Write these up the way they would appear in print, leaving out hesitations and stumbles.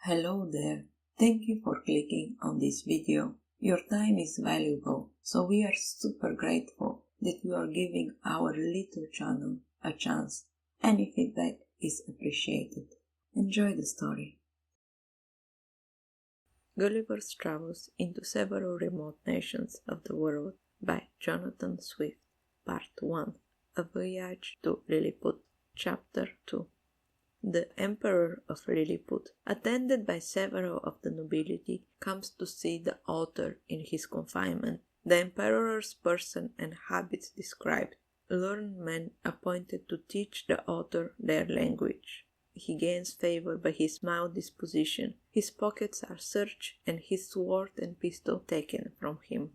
Hello there. Thank you for clicking on this video. Your time is valuable, so we are super grateful that you are giving our little channel a chance. Any feedback is appreciated. Enjoy the story. Gulliver's Travels into Several Remote Nations of the World by Jonathan Swift. Part 1. A Voyage to Lilliput. Chapter 2. The Emperor of Lilliput, attended by several of the nobility, comes to see the author in his confinement. The Emperor's person and habits described. Learned men appointed to teach the author their language. He gains favor by his mild disposition. His pockets are searched and his sword and pistol taken from him.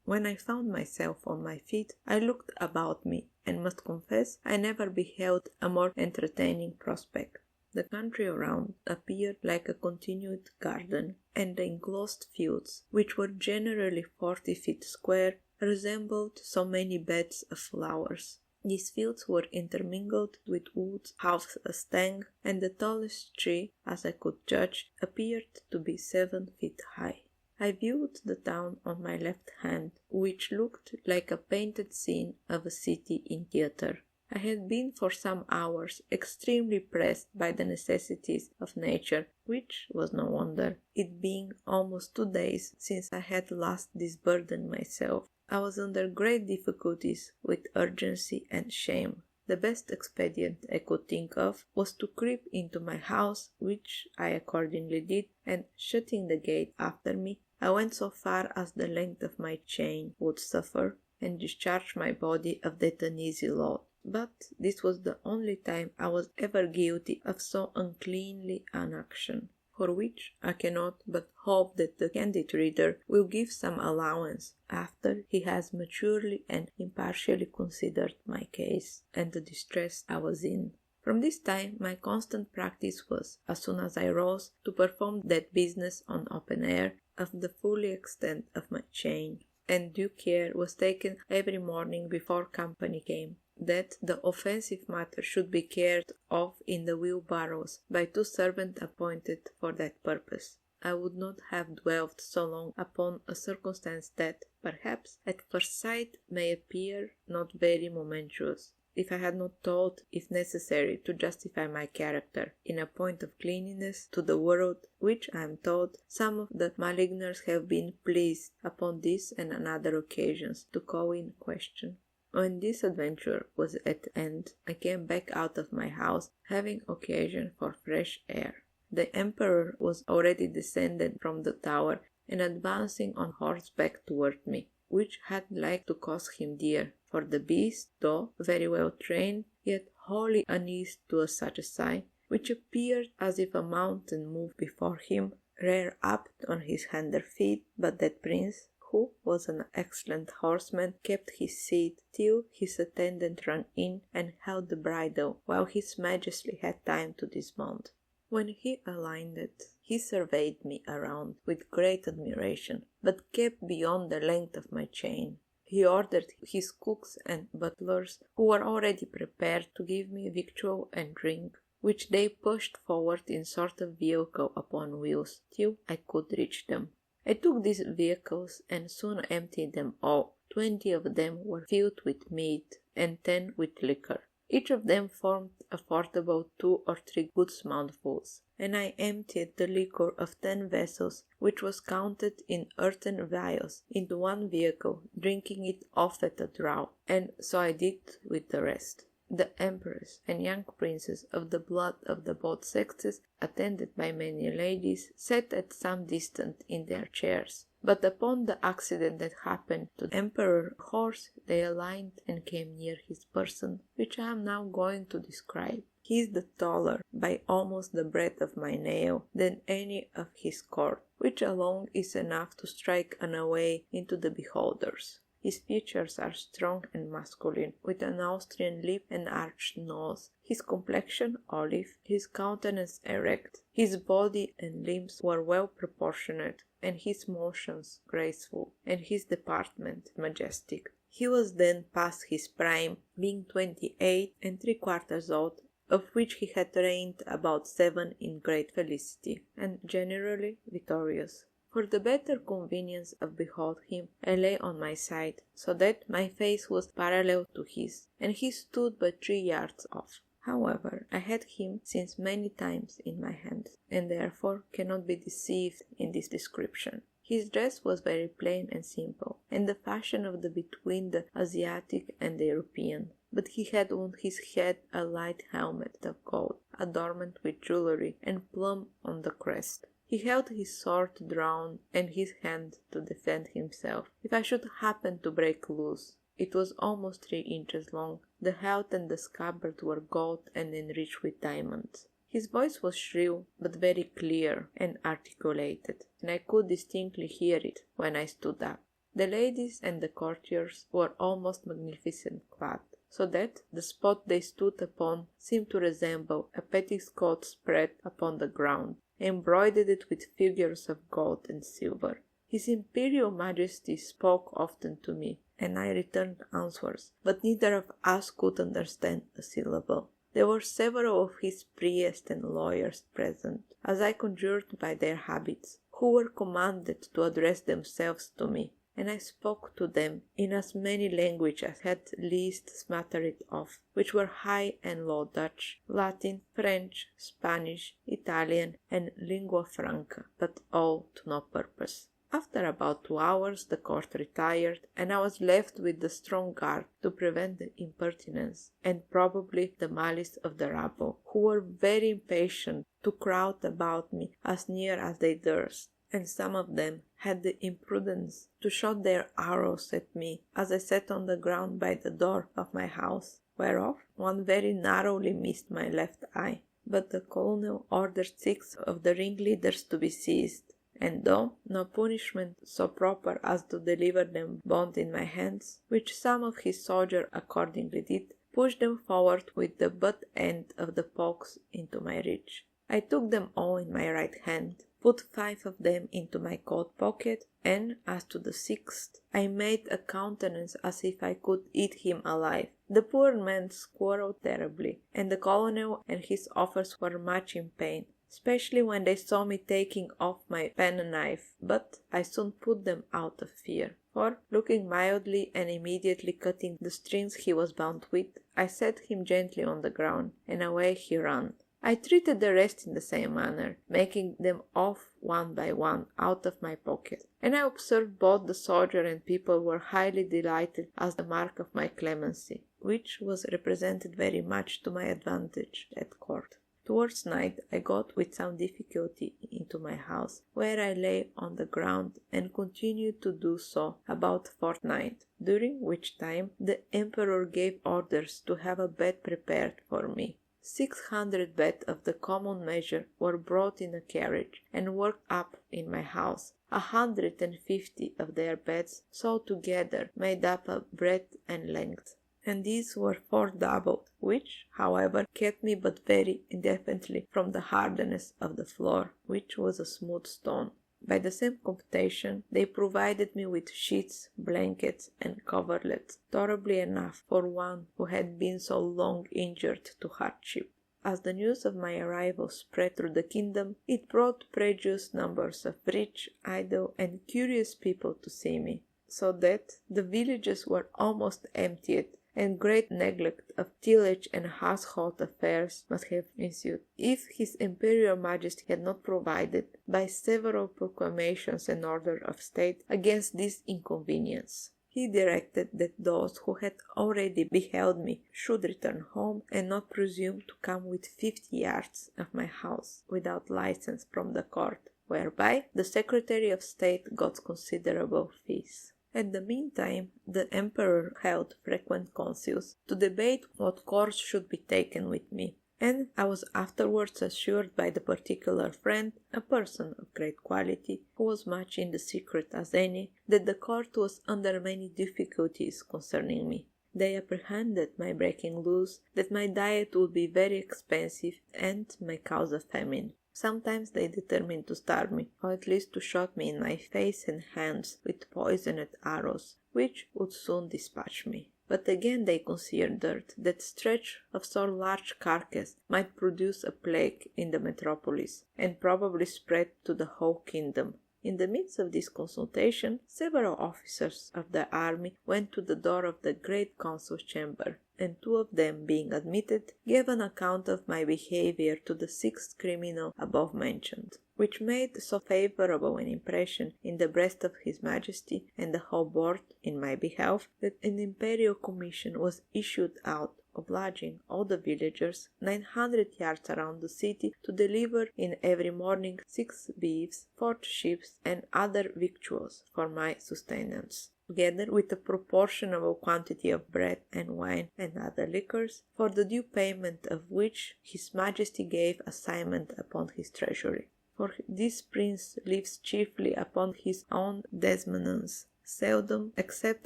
When I found myself on my feet, I looked about me, and must confess I never beheld a more entertaining prospect. The country around appeared like a continued garden, and the enclosed fields, which were generally 40 feet square, resembled so many beds of flowers. These fields were intermingled with woods half a stang, and the tallest tree, as I could judge, appeared to be 7 feet high. I viewed the town on my left hand, which looked like a painted scene of a city in theatre. I had been for some hours extremely pressed by the necessities of nature, which was no wonder, it being almost 2 days since I had last disburdened myself. I was under great difficulties with urgency and shame. The best expedient I could think of was to creep into my house, which I accordingly did, and shutting the gate after me, I went so far as the length of my chain would suffer, and discharged my body of that uneasy load. But this was the only time I was ever guilty of so uncleanly an action, for which I cannot but hope that the candid reader will give some allowance after he has maturely and impartially considered my case and the distress I was in. From this time my constant practice was, as soon as I rose, to perform that business on open air of the full extent of my chain, and due care was taken every morning before company came, that the offensive matter should be carried off in the wheelbarrows by 2 servants appointed for that purpose. I would not have dwelt so long upon a circumstance that, perhaps, at first sight may appear not very momentous, if I had not told, if necessary, to justify my character, in a point of cleanliness, to the world, which, I am told, some of the maligners have been pleased, upon this and another occasions, to call in question. When this adventure was at end, I came back out of my house, having occasion for fresh air. The Emperor was already descended from the tower, and advancing on horseback toward me, which had like to cost him dear, for the beast, though very well trained, yet wholly unused to such a sight, which appeared as if a mountain moved before him, reared up on his hinder feet, but that prince, who was an excellent horseman, kept his seat till his attendant ran in and held the bridle, while his majesty had time to dismount. When he alighted, he surveyed me around with great admiration, but kept beyond the length of my chain. He ordered his cooks and butlers, who were already prepared, to give me victual and drink, which they pushed forward in sort of vehicle upon wheels, till I could reach them. I took these vehicles and soon emptied them all. 20 of them were filled with meat, and 10 with liquor. Each of them formed affordable 2 or 3 good mouthfuls, and I emptied the liquor of 10 vessels, which was counted in earthen vials, into one vehicle, drinking it off at a draught, and so I did with the rest. The empress and young princes of the blood of the both sexes, attended by many ladies, sat at some distance in their chairs. But upon the accident that happened to the emperor's horse, they aligned and came near his person, which I am now going to describe. He is the taller, by almost the breadth of my nail, than any of his court, which alone is enough to strike an away into the beholders. His features are strong and masculine, with an Austrian lip and arched nose, his complexion olive, his countenance erect, his body and limbs were well proportionate, and his motions graceful, and his deportment majestic. He was then past his prime, being 28 3/4 old, of which he had reigned about 7 in great felicity, and generally victorious. For the better convenience of beholding him, I lay on my side, so that my face was parallel to his, and he stood but 3 yards off. However, I had him since many times in my hands, and therefore cannot be deceived in this description. His dress was very plain and simple, and the fashion of the between the Asiatic and the European, but he had on his head a light helmet of gold, adorned with jewelry, and plumb on the crest. He held his sword drawn and his hand to defend himself, if I should happen to break loose. It was almost 3 inches long. The hilt and the scabbard were gold and enriched with diamonds. His voice was shrill, but very clear and articulated, and I could distinctly hear it when I stood up. The ladies and the courtiers were almost magnificent clad, so that the spot they stood upon seemed to resemble a petticoat spread upon the ground, embroidered with figures of gold and silver. His Imperial Majesty spoke often to me, and I returned answers, but neither of us could understand a syllable. There were several of his priests and lawyers present, as I conjured by their habits, who were commanded to address themselves to me, and I spoke to them in as many languages as had least smattered of, which were High and Low Dutch, Latin, French, Spanish, Italian, and lingua franca, but all to no purpose. After about 2 hours the court retired, and I was left with the strong guard to prevent the impertinence and probably the malice of the rabble, who were very impatient to crowd about me as near as they durst, and some of them had the imprudence to shoot their arrows at me as I sat on the ground by the door of my house, whereof one very narrowly missed my left eye. But the colonel ordered 6 of the ringleaders to be seized, and though no punishment so proper as to deliver them bound in my hands, which some of his soldiers accordingly did, pushed them forward with the butt end of the pokes into my reach. I took them all in my right hand, put 5 of them into my coat pocket, and as to the 6th, I made a countenance as if I could eat him alive. The poor man squirmed terribly, and the colonel and his officers were much in pain, especially when they saw me taking off my penknife, but I soon put them out of fear, for, looking mildly and immediately cutting the strings he was bound with, I set him gently on the ground, and away he ran. I treated the rest in the same manner, making them off one by one out of my pocket, and I observed both the soldier and people were highly delighted as the mark of my clemency, which was represented very much to my advantage at court. Towards night I got with some difficulty into my house, where I lay on the ground and continued to do so about a fortnight, during which time the emperor gave orders to have a bed prepared for me. 600 beds of the common measure were brought in a carriage and worked up in my house. 150 of their beds so together made up a breadth and length, and these were 4 doubled, which, however, kept me but very indefinitely from the hardness of the floor, which was a smooth stone. By the same computation, they provided me with sheets, blankets, and coverlets, tolerably enough for one who had been so long injured to hardship. As the news of my arrival spread through the kingdom, it brought prodigious numbers of rich, idle, and curious people to see me, so that the villages were almost emptied, and great neglect of tillage and household affairs must have ensued, if His Imperial Majesty had not provided, by several proclamations and order of state, against this inconvenience. He directed that those who had already beheld me should return home, and not presume to come within 50 yards of my house without license from the court, whereby the Secretary of State got considerable fees. At the meantime, the emperor held frequent councils to debate what course should be taken with me, and I was afterwards assured by the particular friend, a person of great quality, who was much in the secret as any, that the court was under many difficulties concerning me. They apprehended my breaking loose, that my diet would be very expensive, and may cause a famine. Sometimes they determined to starve me, or at least to shoot me in my face and hands with poisoned arrows, which would soon dispatch me. but again they considered that stretch of so large carcass might produce a plague in the metropolis, and probably spread to the whole kingdom. In the midst of this consultation, several officers of the army went to the door of the great council chamber, and 2 of them, being admitted, gave an account of my behavior to the 6th criminal above mentioned, which made so favorable an impression in the breast of His Majesty and the whole board in my behalf that an imperial commission was issued out obliging all the villagers 900 yards around the city to deliver in every morning 6 beeves, 4 sheep, and other victuals for my sustenance, together with a proportionable quantity of bread and wine and other liquors, for the due payment of which His Majesty gave assignment upon his treasury. For this prince lives chiefly upon his own desmesnance, seldom except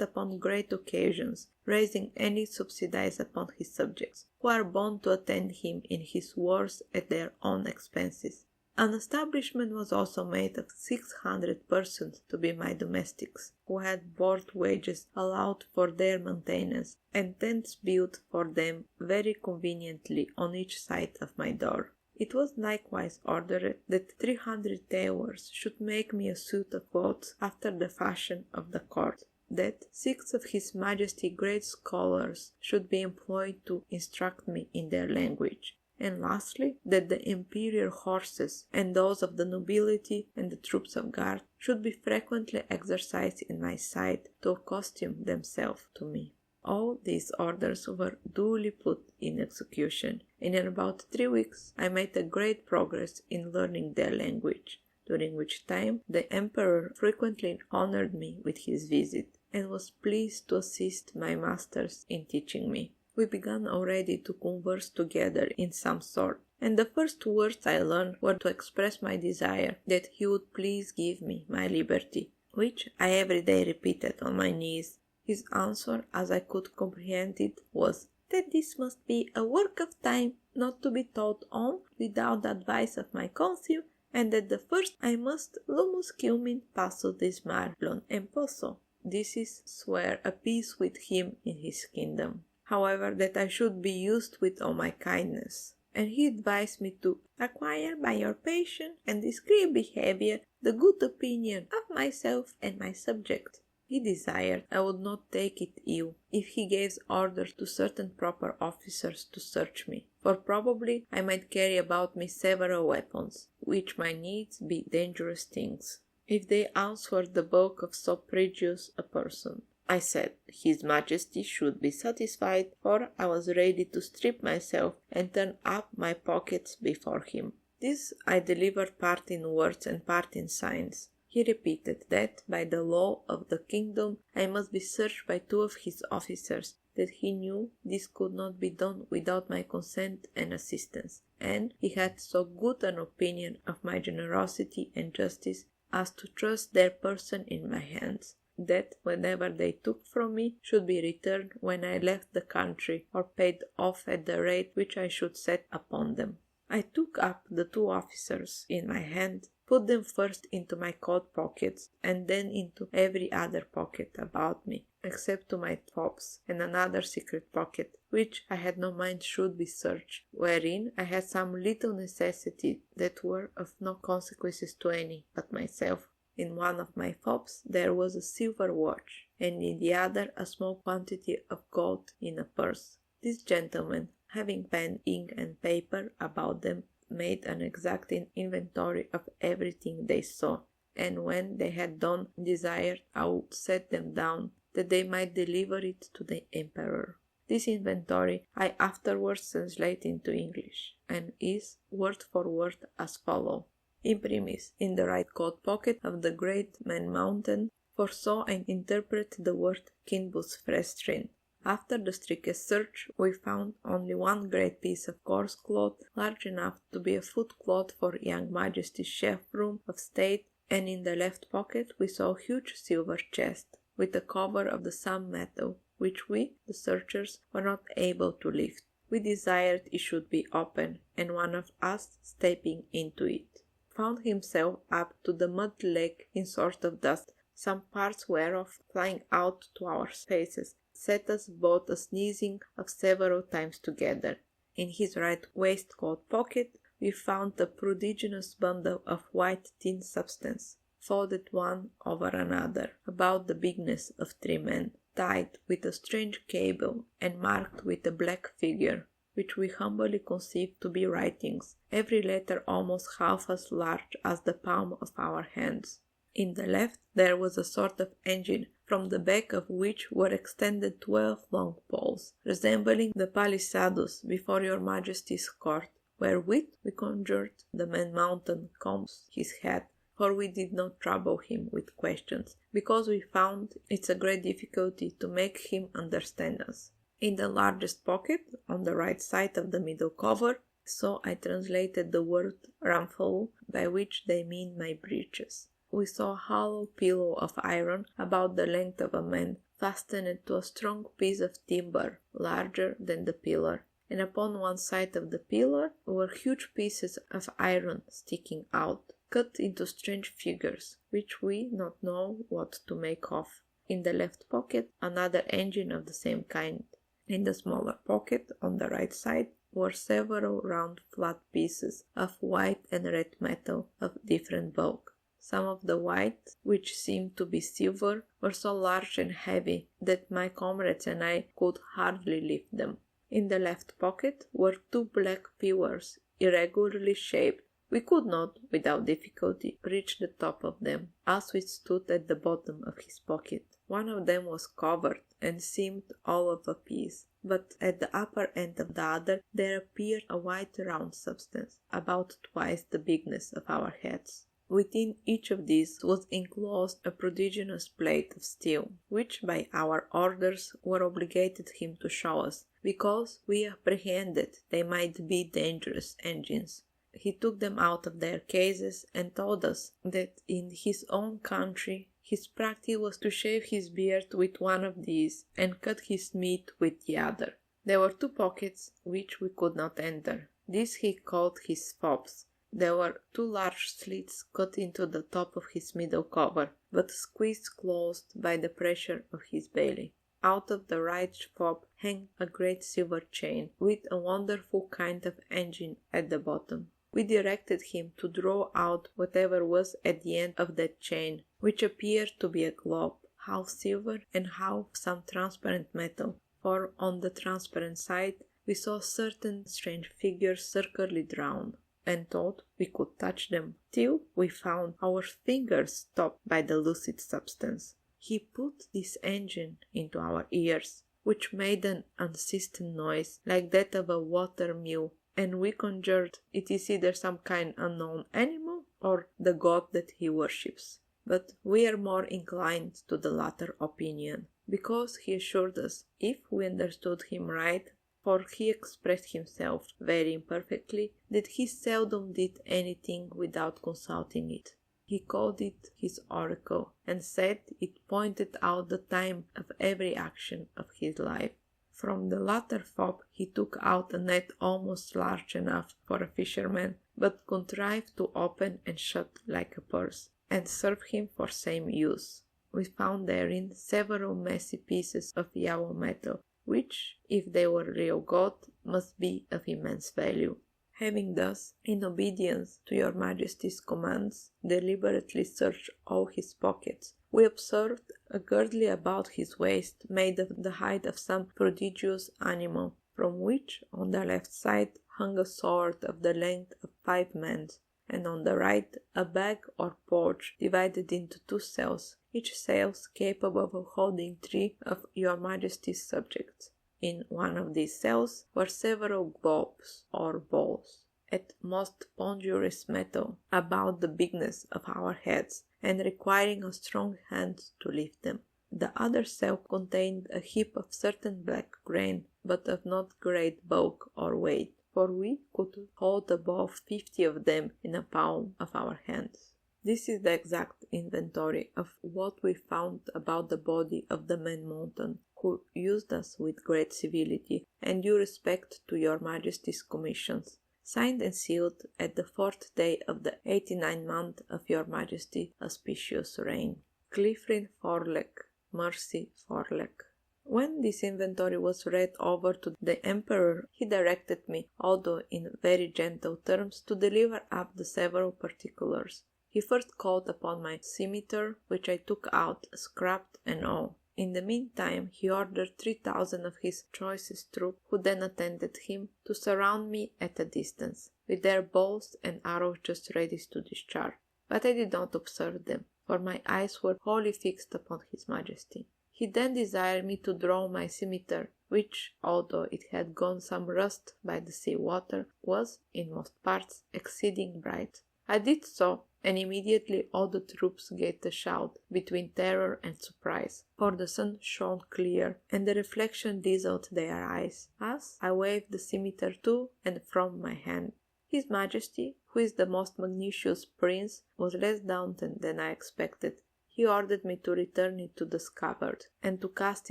upon great occasions, raising any subsidies upon his subjects, who are bound to attend him in his wars at their own expenses. An establishment was also made of 600 persons to be my domestics, who had board wages allowed for their maintenance, and tents built for them very conveniently on each side of my door. It was likewise ordered that 300 tailors should make me a suit of clothes after the fashion of the court, that 6 of His Majesty great scholars should be employed to instruct me in their language, and lastly, that the imperial horses and those of the nobility and the troops of guard should be frequently exercised in my sight to accustom themselves to me. All these orders were duly put in execution, and in about 3 weeks I made a great progress in learning their language, during which time the emperor frequently honored me with his visit, and was pleased to assist my masters in teaching me. We began already to converse together in some sort, and the first words I learned were to express my desire that he would please give me my liberty, which I every day repeated on my knees. His answer, as I could comprehend it, was that this must be a work of time, not to be taught on without the advice of my council, and that the first I must lumus cumin passo dismarlon and posso. This is swear a peace with him in his kingdom. However, that I should be used with all my kindness, and he advised me to acquire by your patient and discreet behavior the good opinion of myself and my subject. He desired I would not take it ill if he gave orders to certain proper officers to search me, for probably I might carry about me several weapons, which might needs be dangerous things, if they answered the bulk of so prodigious a person. I said His Majesty should be satisfied, for I was ready to strip myself and turn up my pockets before him. This I delivered part in words and part in signs. He repeated that, by the law of the kingdom, I must be searched by 2 of his officers, that he knew this could not be done without my consent and assistance, and he had so good an opinion of my generosity and justice as to trust their person in my hands, that whenever they took from me should be returned when I left the country, or paid off at the rate which I should set upon them. I took up the 2 officers in my hand, put them first into my coat pockets, and then into every other pocket about me, except to my fobs, and another secret pocket, which I had no mind should be searched, wherein I had some little necessity that were of no consequences to any but myself. In one of my fobs there was a silver watch, and in the other a small quantity of gold in a purse. This gentleman, having pen, ink, and paper about them, made an exact inventory of everything they saw, and when they had done, desired I would set them down, that they might deliver it to the emperor. This inventory I afterwards translate into English, and is, word for word, as follows. Imprimis, in the right coat pocket of the great man mountain, for so I interpret the word Kinbus Frestrin. After the strictest search, we found only one great piece of coarse cloth, large enough to be a footcloth for young Majesty's chef room of state, and in the left pocket we saw a huge silver chest, with a cover of the same metal, which we, the searchers, were not able to lift. We desired it should be opened, and one of us, stepping into it, found himself up to the mud leg in sort of dust, some parts whereof flying out to our faces, set us both a sneezing of several times together. In his right waistcoat pocket we found a prodigious bundle of white thin substance, folded one over another, about the bigness of 3 men, tied with a strange cable and marked with a black figure, which we humbly conceived to be writings, every letter almost half as large as the palm of our hands. In the left there was a sort of engine, from the back of which were extended 12 long poles, resembling the palisadoes before your Majesty's court, wherewith we conjured the man mountain combs his head, for we did not trouble him with questions, because we found it a great difficulty to make him understand us. In the largest pocket, on the right side of the middle cover, so I translated the word ramful, by which they mean my breeches. We saw a hollow pillow of iron about the length of a man, fastened to a strong piece of timber, larger than the pillar, and upon one side of the pillar were huge pieces of iron sticking out, cut into strange figures, which we not know what to make of. In the left pocket another engine of the same kind. In the smaller pocket on the right side were several round flat pieces of white and red metal of different bulk. Some of the white, which seemed to be silver, were so large and heavy that my comrades and I could hardly lift them. In the left pocket were 2 black pillars, irregularly shaped. We could not, without difficulty, reach the top of them, as we stood at the bottom of his pocket. One of them was covered, and seemed all of a piece, but at the upper end of the other there appeared a white round substance, about twice the bigness of our heads. Within each of these was enclosed a prodigious plate of steel, which by our orders were obligated him to show us, because we apprehended they might be dangerous engines. He took them out of their cases and told us that in his own country his practice was to shave his beard with one of these and cut his meat with the other. There were 2 pockets which we could not enter. These he called his fobs. There were 2 large slits cut into the top of his middle cover, but squeezed closed by the pressure of his belly. Out of the right fob hung a great silver chain, with a wonderful kind of engine at the bottom. We directed him to draw out whatever was at the end of that chain, which appeared to be a globe, half silver and half some transparent metal, for on the transparent side we saw certain strange figures circularly drawn, and thought we could touch them, till we found our fingers stopped by the lucid substance. He put this engine into our ears, which made an unceasing noise like that of a water mill, and we conjectured it is either some kind unknown animal or the god that he worships. But we are more inclined to the latter opinion, because he assured us, if we understood him right, for he expressed himself very imperfectly, that he seldom did anything without consulting it. He called it his oracle, and said it pointed out the time of every action of his life. From the latter fob he took out a net almost large enough for a fisherman, but contrived to open and shut like a purse, and serve him for same use. We found therein several messy pieces of yellow metal, which, if they were real gold, must be of immense value. Having thus, in obedience to your Majesty's commands, deliberately searched all his pockets, we observed a girdle about his waist made of the hide of some prodigious animal, from which on the left side hung a sword of the length of 5 men, and on the right a bag or pouch divided into 2 cells, each cell capable of holding 3 of your Majesty's subjects. In one of these cells were several globes or balls, at most ponderous metal, about the bigness of our heads, and requiring a strong hand to lift them. The other cell contained a heap of certain black grain, but of not great bulk or weight, for we could hold above 50 of them in a palm of our hands. This is the exact inventory of what we found about the body of the man mountain, who used us with great civility and due respect to your Majesty's commissions, signed and sealed at the 4th day of the 89th month of your Majesty's auspicious reign. Cliffrin Forlec, Mercy Forlec. When this inventory was read over to the emperor, he directed me, although in very gentle terms, to deliver up the several particulars. He first called upon my scimitar, which I took out, scrapped and all. In the meantime, he ordered 3,000 of his choicest troops, who then attended him, to surround me at a distance, with their bows and arrows just ready to discharge. But I did not observe them, for my eyes were wholly fixed upon his majesty. He then desired me to draw my scimitar, which, although it had gone some rust by the sea water, was, in most parts, exceeding bright. I did so, and immediately all the troops gave a shout, between terror and surprise, for the sun shone clear, and the reflection dazzled their eyes, as I waved the scimitar to and from my hand. His Majesty, who is the most magnificent prince, was less daunted than I expected. He ordered me to return it to the scabbard, and to cast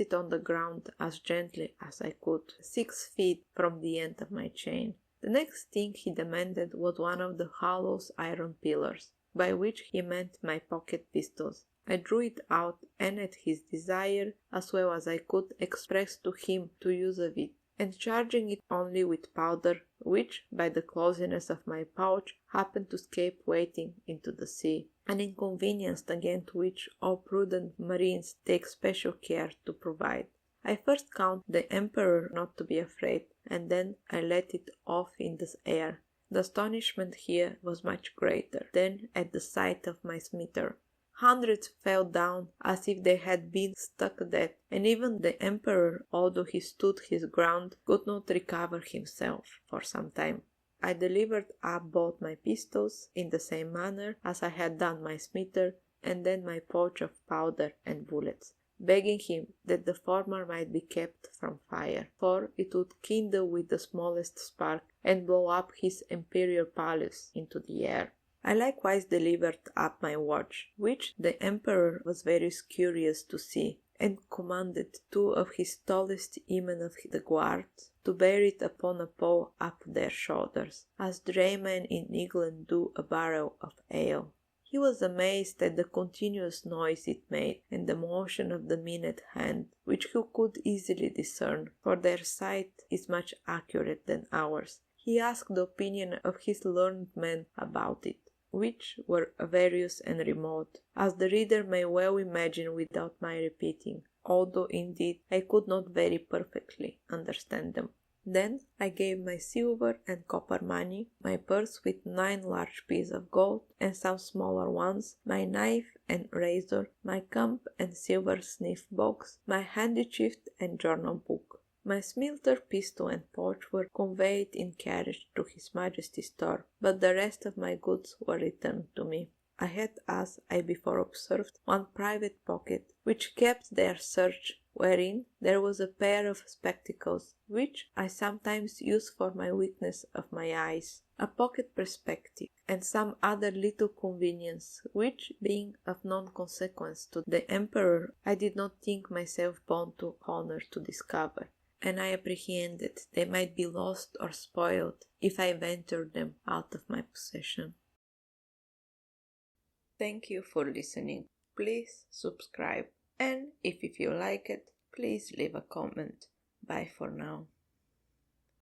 it on the ground as gently as I could, 6 feet from the end of my chain. The next thing he demanded was one of the hollow iron pillars, by which he meant my pocket pistols. I drew it out, and at his desire, as well as I could, expressed to him the use of it, and charging it only with powder, which, by the closeness of my pouch, happened to escape wading into the sea, an inconvenience against which all prudent marines take special care to provide. I first counted the emperor not to be afraid, and then I let it off in the air. The astonishment here was much greater than at the sight of my scimitar. Hundreds fell down as if they had been struck dead, and even the emperor, although he stood his ground, could not recover himself for some time. I delivered up both my pistols in the same manner as I had done my scimitar, and then my pouch of powder and bullets, begging him that the former might be kept from fire, for it would kindle with the smallest spark and blow up his imperial palace into the air. I likewise delivered up my watch, which the emperor was very curious to see, and commanded 2 of his tallest men of the guard to bear it upon a pole up their shoulders, as draymen in England do a barrel of ale. He was amazed at the continuous noise it made, and the motion of the men at hand, which he could easily discern, for their sight is much accurate than ours. He asked the opinion of his learned men about it, which were various and remote, as the reader may well imagine without my repeating, although indeed I could not very perfectly understand them. Then I gave my silver and copper money, my purse with 9 large pieces of gold and some smaller ones, my knife and razor, my comb and silver snuff box, my handkerchief and journal book. My scimitar, pistol and pouch were conveyed in carriage to His Majesty's store, but the rest of my goods were returned to me. I had, as I before observed, one private pocket, which kept their search, wherein there was a pair of spectacles, which I sometimes use for my weakness of my eyes, a pocket perspective, and some other little convenience, which, being of no consequence to the Emperor, I did not think myself bound to honor to discover, and I apprehended they might be lost or spoiled if I ventured them out of my possession. Thank you for listening. Please subscribe, and if you like it, please leave a comment. Bye for now.